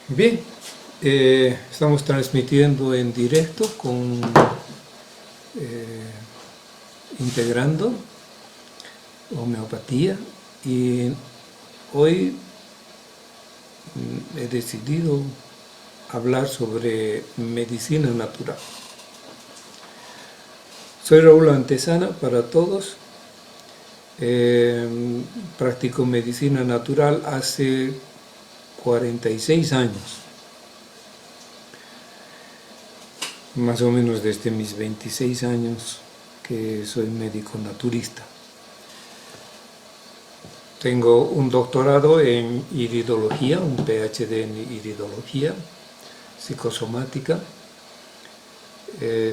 Bien, estamos transmitiendo en directo con integrando homeopatía y hoy he decidido hablar sobre medicina natural. Soy Raúl Antesana para todos. Practico medicina natural hace 46 años, más o menos desde mis 26 años que soy médico naturista. Tengo un doctorado en iridología, un PhD en iridología psicosomática.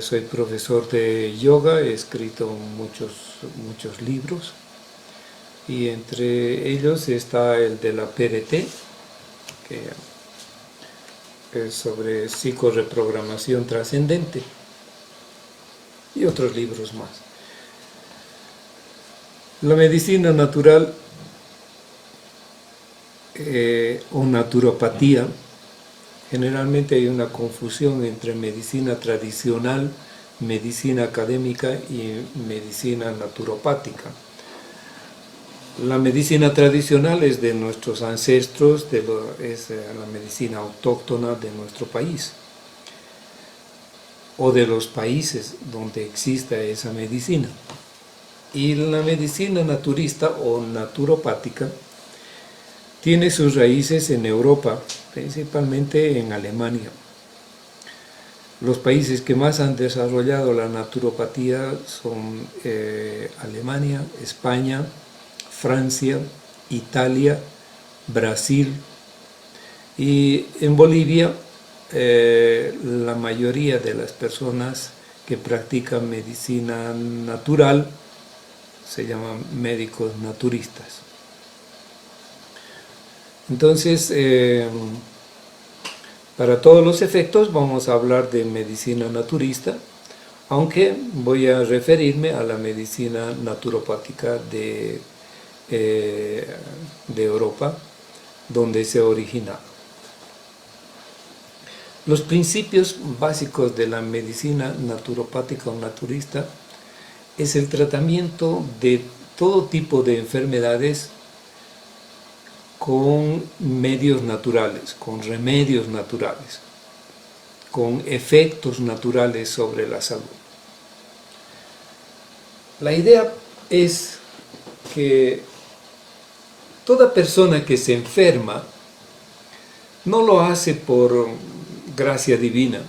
Soy profesor de yoga, he escrito muchos libros y entre ellos está el de la PRT, que es sobre psicoreprogramación trascendente, y otros libros más. La medicina natural o naturopatía, generalmente hay una confusión entre medicina tradicional, medicina académica y medicina naturopática. La medicina tradicional es de nuestros ancestros, es la medicina autóctona de nuestro país o de los países donde exista esa medicina. Y la medicina naturista o naturopática tiene sus raíces en Europa, principalmente en Alemania. Los países que más han desarrollado la naturopatía son Alemania, España, Francia, Italia, Brasil, y en Bolivia la mayoría de las personas que practican medicina natural se llaman médicos naturistas. Entonces, para todos los efectos vamos a hablar de medicina naturista, aunque voy a referirme a la medicina naturopática de Europa, donde se origina. Los principios básicos de la medicina naturopática o naturista es el tratamiento de todo tipo de enfermedades con medios naturales, con remedios naturales, con efectos naturales sobre la salud. La idea es que toda persona que se enferma no lo hace por gracia divina,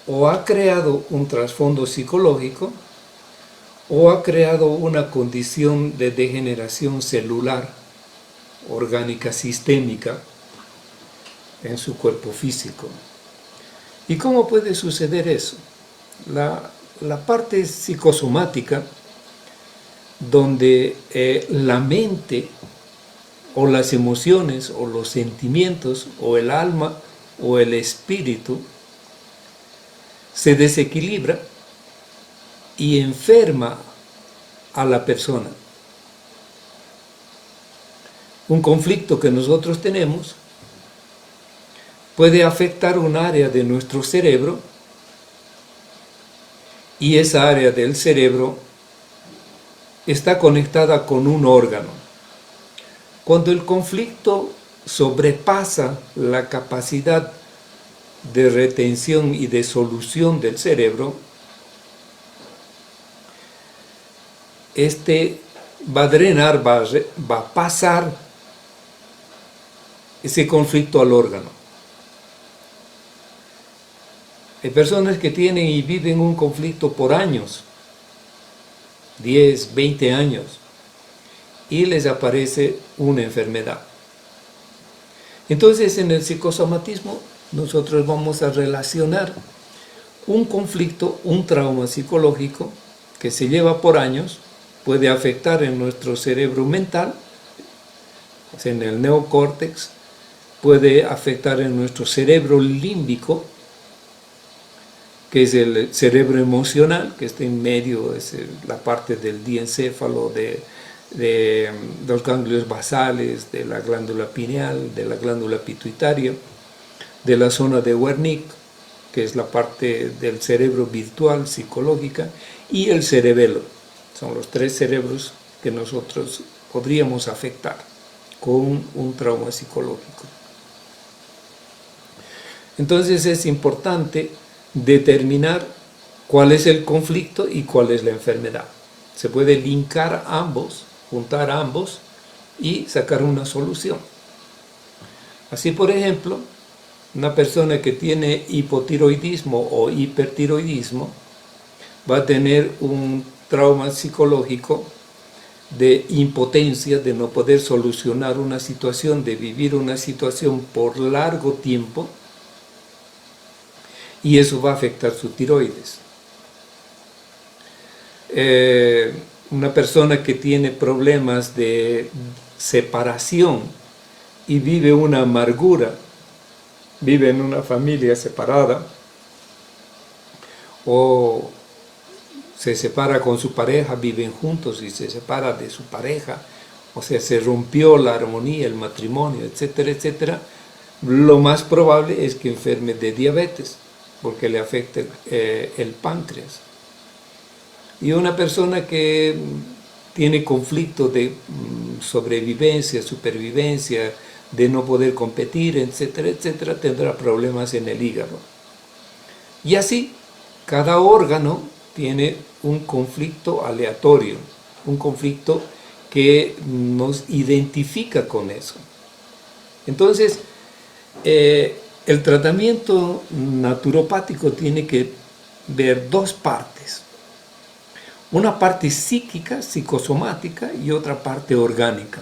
o ha creado un trasfondo psicológico, o ha creado una condición de degeneración celular, orgánica, sistémica, en su cuerpo físico. ¿Y cómo puede suceder eso? La parte psicosomática, donde la mente o las emociones o los sentimientos o el alma o el espíritu se desequilibra y enferma a la persona. Un conflicto que nosotros tenemos puede afectar un área de nuestro cerebro y esa área del cerebro está conectada con un órgano. Cuando el conflicto sobrepasa la capacidad de retención y de solución del cerebro, este va a drenar, va a pasar ese conflicto al órgano. Hay personas que tienen y viven un conflicto por años, 10, 20 años, y les aparece una enfermedad. Entonces, en el psicosomatismo, nosotros vamos a relacionar un conflicto, un trauma psicológico que se lleva por años, puede afectar en nuestro cerebro mental, en el neocórtex, puede afectar en nuestro cerebro límbico, que es el cerebro emocional, que está en medio, es la parte del diencéfalo, de los ganglios basales, de la glándula pineal, de la glándula pituitaria, de la zona de Wernicke, que es la parte del cerebro virtual, psicológica, y el cerebelo. Son los 3 cerebros que nosotros podríamos afectar con un trauma psicológico. Entonces es importante determinar cuál es el conflicto y cuál es la enfermedad. Se puede linkar ambos, juntar ambos y sacar una solución. Así, por ejemplo, una persona que tiene hipotiroidismo o hipertiroidismo va a tener un trauma psicológico de impotencia, de no poder solucionar una situación, de vivir una situación por largo tiempo, y eso va a afectar su tiroides. Una persona que tiene problemas de separación y vive una amargura, vive en una familia separada o se separa con su pareja, viven juntos y se separa de su pareja, o sea, se rompió la armonía, el matrimonio, etcétera, etcétera, lo más probable es que enferme de diabetes, porque le afecta el páncreas. Y una persona que tiene conflicto de sobrevivencia, supervivencia, de no poder competir, etcétera, etcétera, tendrá problemas en el hígado. Y así, cada órgano tiene un conflicto aleatorio, un conflicto que nos identifica con eso. Entonces, el tratamiento naturopático tiene que ver 2 partes. Una parte psíquica, psicosomática, y otra parte orgánica.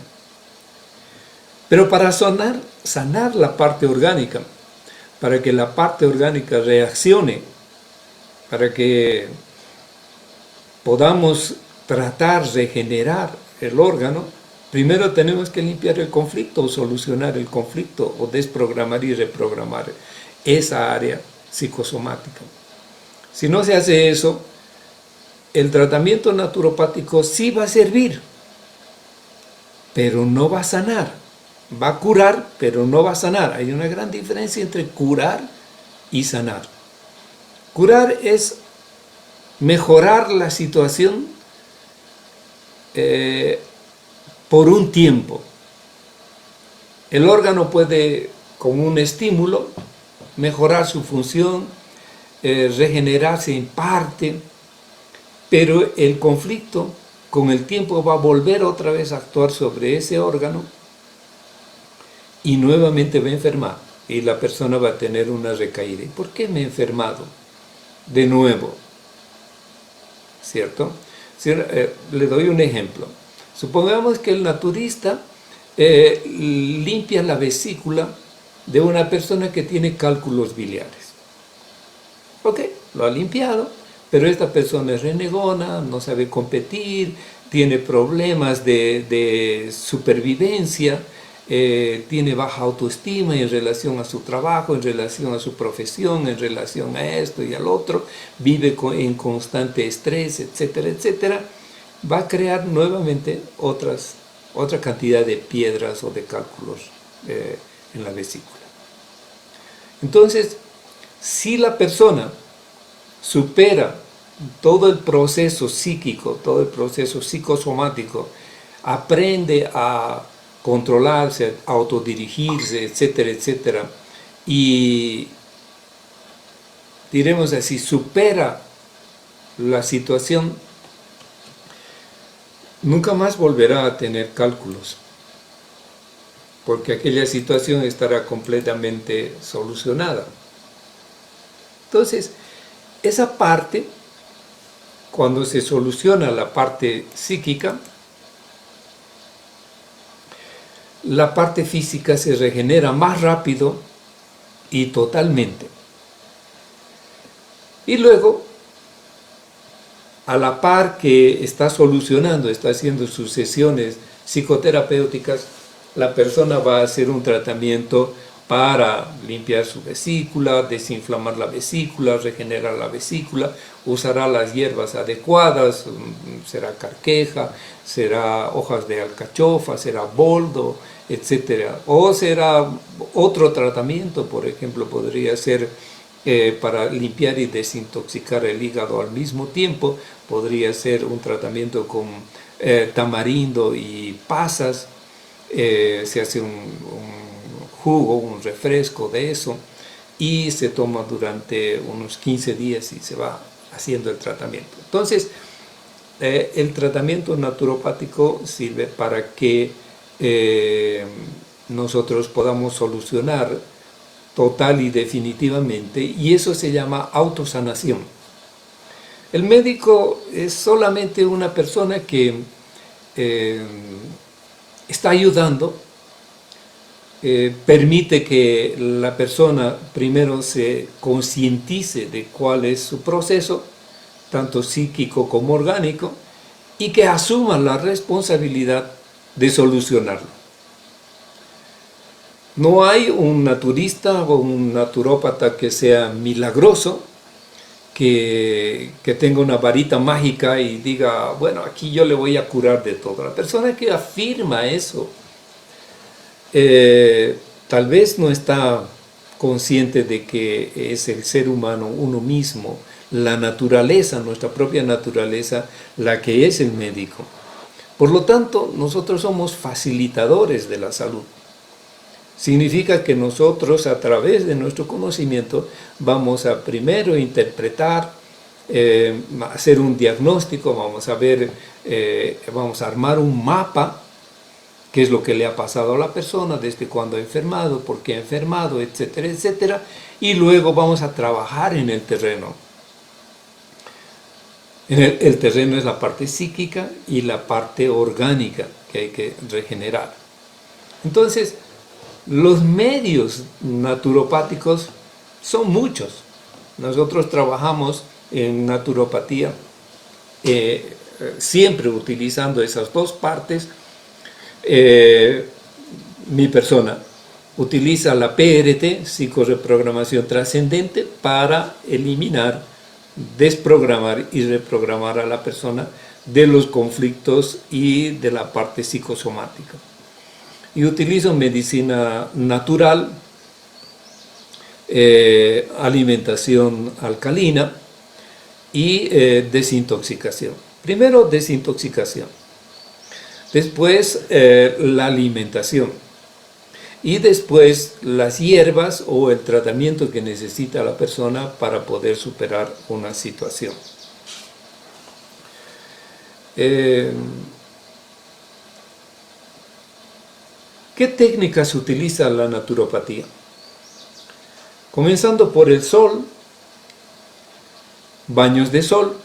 Pero para sanar la parte orgánica, para que la parte orgánica reaccione, para que podamos tratar de regenerar el órgano, primero tenemos que limpiar el conflicto o solucionar el conflicto o desprogramar y reprogramar esa área psicosomática. Si no se hace eso, el tratamiento naturopático sí va a servir, pero no va a sanar. Va a curar, pero no va a sanar. Hay una gran diferencia entre curar y sanar. Curar es mejorar la situación por un tiempo. El órgano puede, con un estímulo, mejorar su función, regenerarse en parte, pero el conflicto con el tiempo va a volver otra vez a actuar sobre ese órgano y nuevamente va a enfermar y la persona va a tener una recaída. ¿Y por qué me he enfermado de nuevo? ¿Cierto? Le doy un ejemplo. Supongamos que el naturista limpia la vesícula de una persona que tiene cálculos biliares. Ok, lo ha limpiado, pero esta persona es renegona, no sabe competir, tiene problemas de supervivencia, tiene baja autoestima en relación a su trabajo, en relación a su profesión, en relación a esto y al otro, vive en constante estrés, etcétera, etcétera, va a crear nuevamente otra cantidad de piedras o de cálculos en la vesícula. Entonces, si la persona supera todo el proceso psíquico, todo el proceso psicosomático, aprende a controlarse, a autodirigirse, etcétera, etcétera, y diremos así, supera la situación, nunca más volverá a tener cálculos, porque aquella situación estará completamente solucionada. Entonces, esa parte, cuando se soluciona la parte psíquica, la parte física se regenera más rápido y totalmente. Y luego, a la par que está solucionando, está haciendo sus sesiones psicoterapéuticas, la persona va a hacer un tratamiento para limpiar su vesícula, desinflamar la vesícula, regenerar la vesícula, usará las hierbas adecuadas, será carqueja, será hojas de alcachofa, será boldo, etc. O será otro tratamiento, por ejemplo, podría ser para limpiar y desintoxicar el hígado al mismo tiempo, podría ser un tratamiento con tamarindo y pasas, se hace un jugo, un refresco de eso, y se toma durante unos 15 días y se va haciendo el tratamiento. Entonces, el tratamiento naturopático sirve para que nosotros podamos solucionar total y definitivamente, y eso se llama autosanación. El médico es solamente una persona que está ayudando, permite que la persona primero se concientice de cuál es su proceso, tanto psíquico como orgánico, y que asuma la responsabilidad de solucionarlo. No hay un naturista o un naturópata que sea milagroso, que tenga una varita mágica y diga, bueno, aquí yo le voy a curar de todo. La persona que afirma eso, tal vez no está consciente de que es el ser humano, uno mismo, la naturaleza, nuestra propia naturaleza, la que es el médico. Por lo tanto, nosotros somos facilitadores de la salud. Significa que nosotros, a través de nuestro conocimiento, vamos a primero interpretar, hacer un diagnóstico, vamos a ver, vamos a armar un mapa, qué es lo que le ha pasado a la persona, desde cuándo ha enfermado, por qué ha enfermado, etcétera, etcétera, y luego vamos a trabajar en el terreno. El terreno es la parte psíquica y la parte orgánica que hay que regenerar. Entonces, los medios naturopáticos son muchos. Nosotros trabajamos en naturopatía siempre utilizando esas dos partes. Mi persona utiliza la PRT, psicoreprogramación trascendente, para eliminar, desprogramar y reprogramar a la persona de los conflictos y de la parte psicosomática. Y utilizo medicina natural, alimentación alcalina y desintoxicación. Primero, desintoxicación. Después, la alimentación. Y después, las hierbas o el tratamiento que necesita la persona para poder superar una situación. ¿Qué técnicas utiliza la naturopatía? Comenzando por el sol, baños de sol.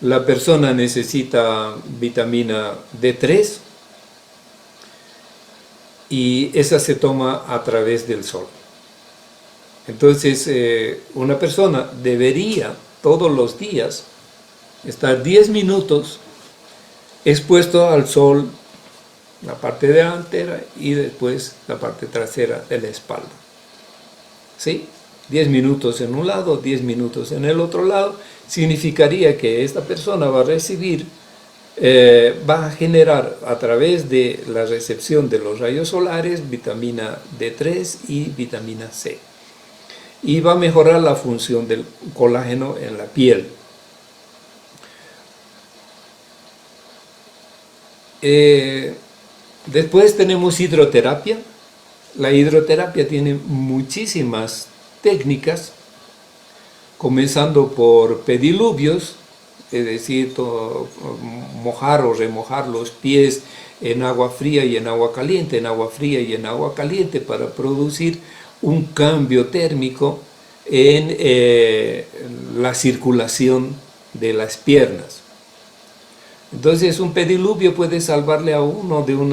La persona necesita vitamina D3 y esa se toma a través del sol. Entonces, una persona debería todos los días estar 10 minutos expuesto al sol, la parte delantera y después la parte trasera de la espalda. ¿Sí? 10 minutos en un lado, 10 minutos en el otro lado, significaría que esta persona va a recibir, va a generar a través de la recepción de los rayos solares vitamina D3 y vitamina C. Y va a mejorar la función del colágeno en la piel. Después tenemos hidroterapia. La hidroterapia tiene muchísimas técnicas, comenzando por pediluvios, es decir, mojar o remojar los pies en agua fría y en agua caliente, en agua fría y en agua caliente, para producir un cambio térmico en la circulación de las piernas. Entonces, un pediluvio puede salvarle a uno de un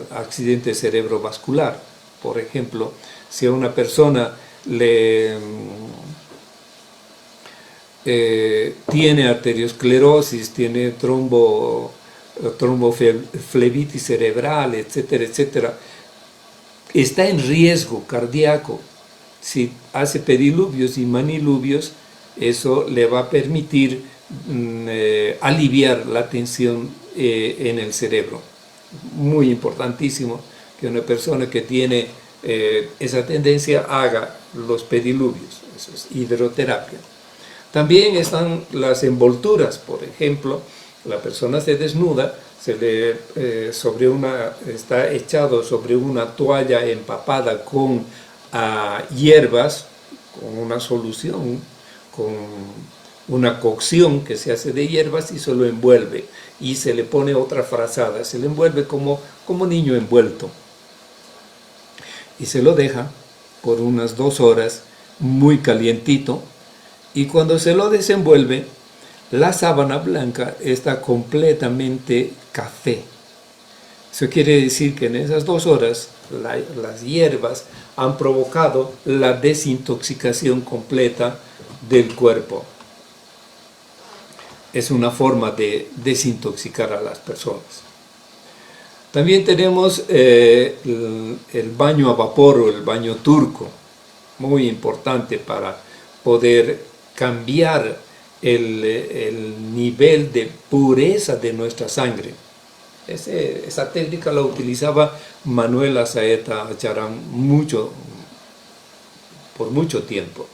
accidente cerebrovascular. Por ejemplo, si a una persona tiene arteriosclerosis, tiene tromboflebitis cerebral, etcétera, etcétera, está en riesgo cardíaco, si hace pediluvios y maniluvios, eso le va a permitir aliviar la tensión en el cerebro. Muy importantísimo que una persona que tiene esa tendencia haga los pediluvios, eso es hidroterapia. También están las envolturas, por ejemplo, la persona se desnuda, está echado sobre una toalla empapada con hierbas, con una solución, con una cocción que se hace de hierbas y se lo envuelve y se le pone otra frazada, se le envuelve como niño envuelto y se lo deja por unas 2 horas muy calientito, y cuando se lo desenvuelve, la sábana blanca está completamente café. Eso quiere decir que en esas 2 horas las hierbas han provocado la desintoxicación completa del cuerpo. Es una forma de desintoxicar a las personas. También tenemos el baño a vapor o el baño turco, muy importante para poder cambiar el nivel de pureza de nuestra sangre. Esa técnica la utilizaba Manuel Azaeta Acharán por mucho tiempo.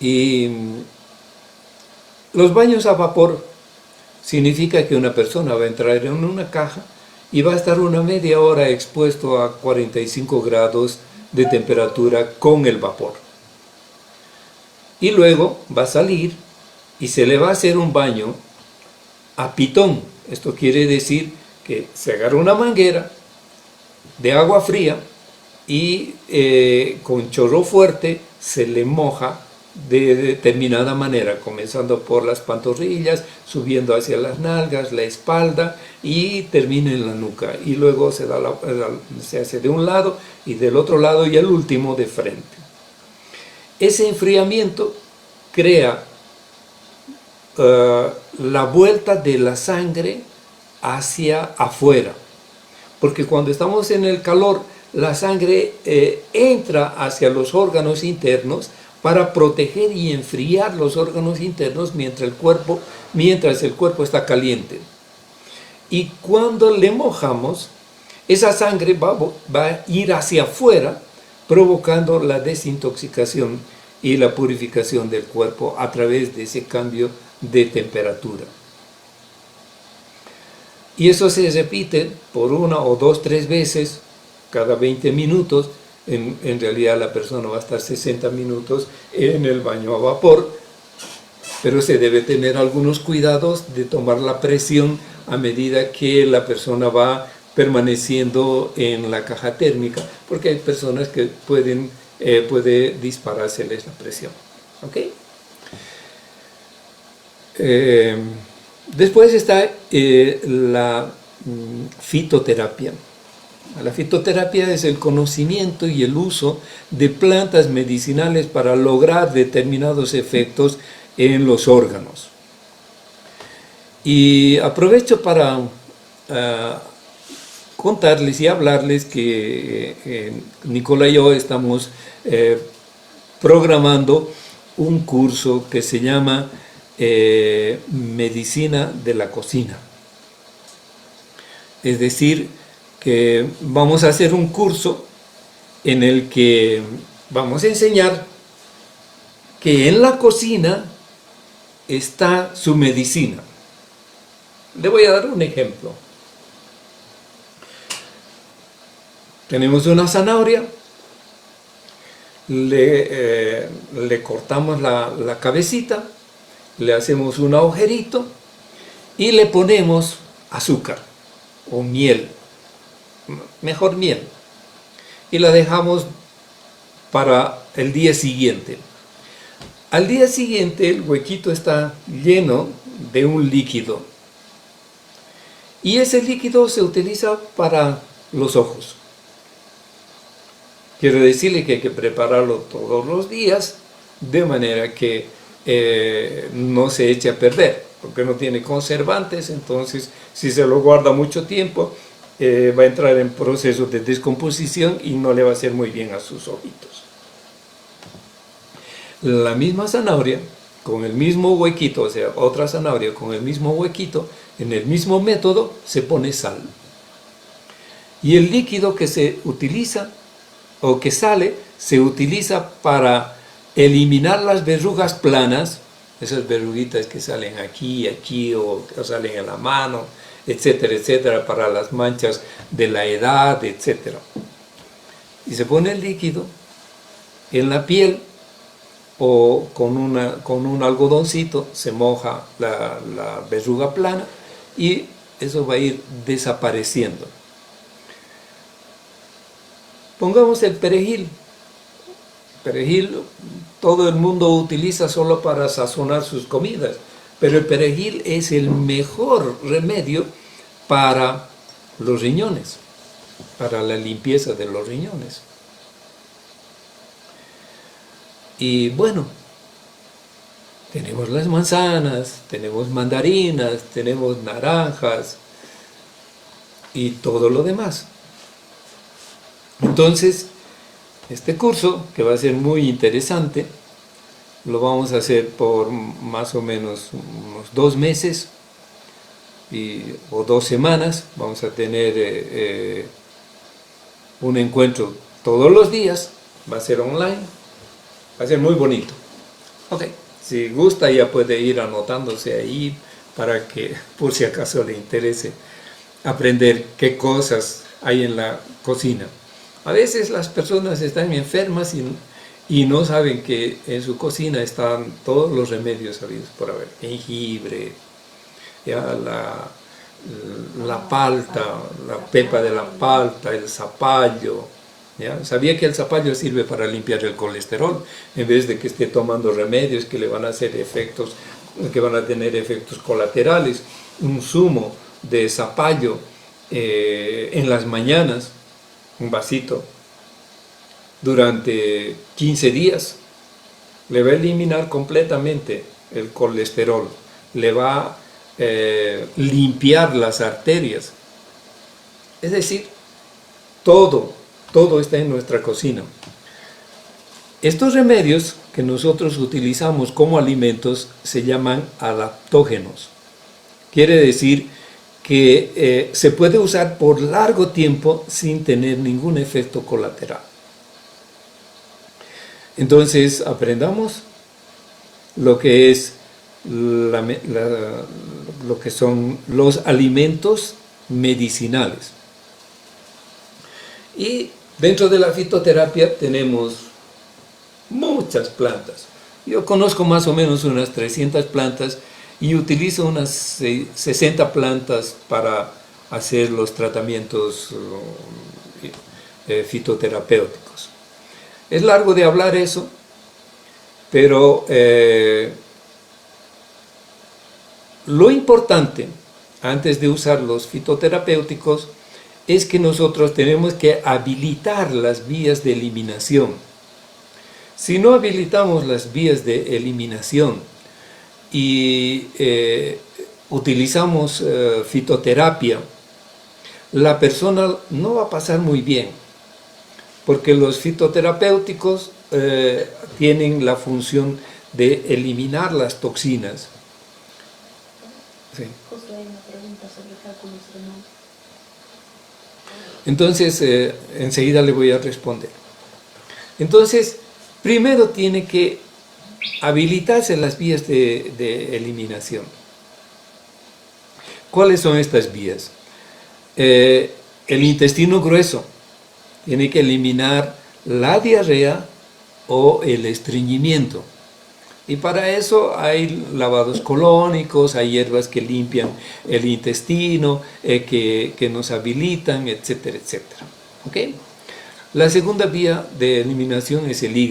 Y los baños a vapor significa que una persona va a entrar en una caja y va a estar una media hora expuesto a 45 grados de temperatura con el vapor. Y luego va a salir y se le va a hacer un baño a pitón. Esto quiere decir que se agarra una manguera de agua fría y con chorro fuerte se le moja de determinada manera, comenzando por las pantorrillas, subiendo hacia las nalgas, la espalda y termina en la nuca, y luego se hace de un lado y del otro lado y al último de frente. Ese enfriamiento crea la vuelta de la sangre hacia afuera, porque cuando estamos en el calor la sangre entra hacia los órganos internos para proteger y enfriar los órganos internos mientras el cuerpo está caliente. Y cuando le mojamos, esa sangre va a ir hacia afuera, provocando la desintoxicación y la purificación del cuerpo a través de ese cambio de temperatura. Y eso se repite por 1 o 2, 3 veces cada 20 minutos. En realidad la persona va a estar 60 minutos en el baño a vapor, pero se debe tener algunos cuidados de tomar la presión a medida que la persona va permaneciendo en la caja térmica, porque hay personas que puede disparárseles la presión. ¿Okay? Después está la fitoterapia. La fitoterapia es el conocimiento y el uso de plantas medicinales para lograr determinados efectos en los órganos. Y aprovecho para contarles y hablarles que Nicola y yo estamos programando un curso que se llama Medicina de la Cocina. Es decir, que vamos a hacer un curso en el que vamos a enseñar que en la cocina está su medicina. Le voy a dar un ejemplo. Tenemos una zanahoria, le cortamos la cabecita, le hacemos un agujerito y le ponemos azúcar o miel. Mejor miel, y la dejamos para el día siguiente. Al día siguiente el huequito está lleno de un líquido, y ese líquido se utiliza para los ojos. Quiero decirle que hay que prepararlo todos los días de manera que no se eche a perder. porque no tiene conservantes. Entonces si se lo guarda mucho tiempo, va a entrar en proceso de descomposición y no le va a hacer muy bien a sus ojitos. La misma zanahoria, con el mismo huequito, o sea, otra zanahoria con el mismo huequito, en el mismo método se pone sal. Y el líquido que se utiliza, o que sale, se utiliza para eliminar las verrugas planas, esas verruguitas que salen aquí, o salen en la mano, etcétera, etcétera, para las manchas de la edad, etcétera. Y se pone el líquido en la piel, o con un algodoncito se moja la verruga plana y eso va a ir desapareciendo. Pongamos el perejil. Perejil todo el mundo utiliza solo para sazonar sus comidas, pero el perejil es el mejor remedio para los riñones, para la limpieza de los riñones. Y bueno, tenemos las manzanas, tenemos mandarinas, tenemos naranjas y todo lo demás. Entonces, este curso, que va a ser muy interesante, lo vamos a hacer por más o menos unos 2 meses o 2 semanas. Vamos a tener un encuentro todos los días, va a ser online, va a ser muy bonito. Ok, si gusta ya puede ir anotándose ahí para que por si acaso le interese aprender qué cosas hay en la cocina. A veces las personas están enfermas y no saben que en su cocina están todos los remedios habidos por haber. Jengibre, ya la palta, la pepa de la palta, el zapallo. ¿Ya? Sabía que el zapallo sirve para limpiar el colesterol, en vez de que esté tomando remedios que le van a hacer efectos, que van a tener efectos colaterales. Un zumo de zapallo en las mañanas, un vasito, durante 15 días, le va a eliminar completamente el colesterol, le va a limpiar las arterias. Es decir, todo está en nuestra cocina. Estos remedios que nosotros utilizamos como alimentos se llaman adaptógenos. Quiere decir que se puede usar por largo tiempo sin tener ningún efecto colateral. Entonces aprendamos lo que es lo que son los alimentos medicinales. Y dentro de la fitoterapia tenemos muchas plantas. Yo conozco más o menos unas 300 plantas y utilizo unas 60 plantas para hacer los tratamientos fitoterapéuticos. Es largo de hablar eso, pero lo importante antes de usar los fitoterapéuticos es que nosotros tenemos que habilitar las vías de eliminación. Si no habilitamos las vías de eliminación y utilizamos fitoterapia, la persona no va a pasar muy bien, porque los fitoterapéuticos tienen la función de eliminar las toxinas. Sí. Justo hay una pregunta sobre cálculos renales. Entonces, enseguida le voy a responder. Entonces, primero tiene que habilitarse las vías de eliminación. ¿Cuáles son estas vías? El intestino grueso tiene que eliminar la diarrea o el estreñimiento. Y para eso hay lavados colónicos, hay hierbas que limpian el intestino, que nos habilitan, etcétera, etcétera. ¿Okay? La segunda vía de eliminación es el hígado.